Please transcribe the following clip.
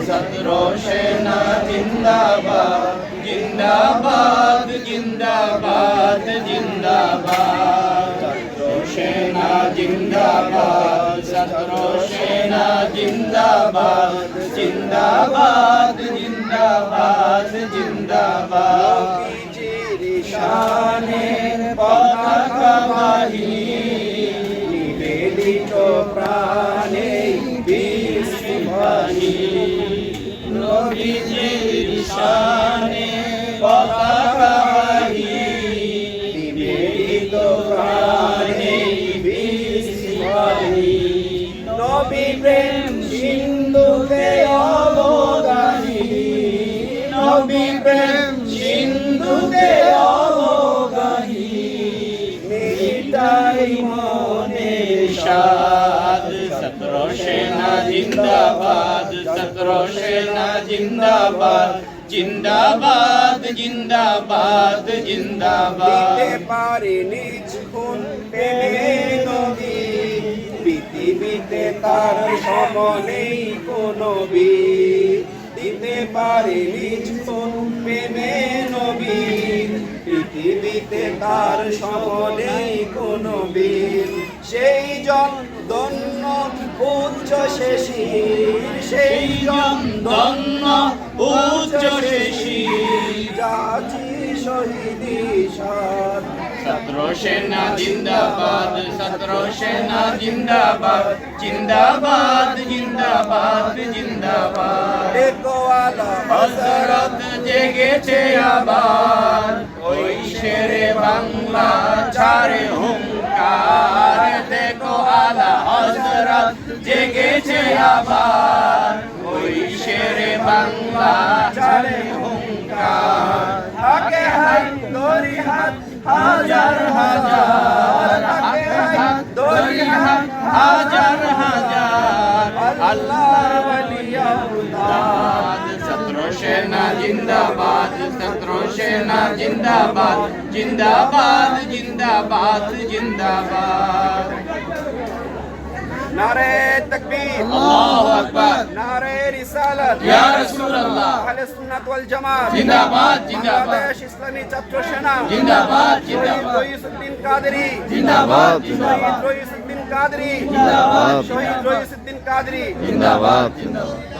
ছাত্র সেনা জিন্দাবাদ জিন্দাবাদ জিন্দাবাদ জিন্দাবাদ ছাত্র সেনা জিন্দাবাদ ছাত্র সেনা জিন্দাবাদ জিন্দাবাদ জিন্দাবাদ জিন্দাবাদ শানের পতাকা বাহি নিবেদিত প্রাণে বীর সিপাহী নবীজির শানে পতাকা বাহি নিবেদিত প্রাণে বীর সিপাহী নবী প্রেম সিন্ধুতে অবগাহী নবী প্রেম সিন্ধুতে অবগাহী মিটাই মনে সাদ ছাত্র সেনা জিন্দাবাদ ছাত্র সেনা জিন্দাবাদ জিন্দাবাদ জিন্দাবাদ জিন্দাবাদ দিতে পারে নিজ খুন প্রেমে নবী পৃথিবীতে তার সমনেই কোনো বীর দিতে পারে নিজ খুন প্রেমে নবী পৃথিবীতে তার সমনেই কোনো বীর সেই জন দন্য উচ্চ শেষীর সেই জন দন্য উচ্চ শেষীর জাতি শহীদি সাদ ছাত্র সেনা জিন্দাবাদ ছাত্র সেনা জিন্দাবাদ জিন্দাবাদ জিন্দাবাদ জিন্দাবাদ দেখো আলা হযরত জেগেছে আবার ওই শেরে বাংলা ছাড়ে হুঙ্কার দেখো আলা হযরত জেগেছে আবার ওই শেরে বাংলা ছাড়ে হুঙ্কার হাকে হাত দরি হাত হাজার হাজার হাকে হাত দরি হাত হাজার হাজার আল্লাহ ওলিয়াউল্লাহ ছাত্র সেনা জিন্দাবাদ ছাত্র সেনা জিন্দাবাদ জিন্দাবাদ জিন্দাবাদ জিন্দাবাদ নারে তাকবীর আল্লাহু আকবার নারে রিসালাত ইয়া রাসূলুল্লাহ আহলে সুন্নাত ওয়াল জামাত জিন্দাবাদ জিন্দাবাদ বাংলাদেশ ইসলামী ছাত্র সেনা জিন্দাবাদ জিন্দাবাদ রইসউদ্দিন কাদেরী জিন্দাবাদ জিন্দাবাদ রইসউদ্দিন কাদেরী জিন্দাবাদ শহীদ রইসউদ্দিন কাদেরী জিন্দাবাদ জিন্দাবাদ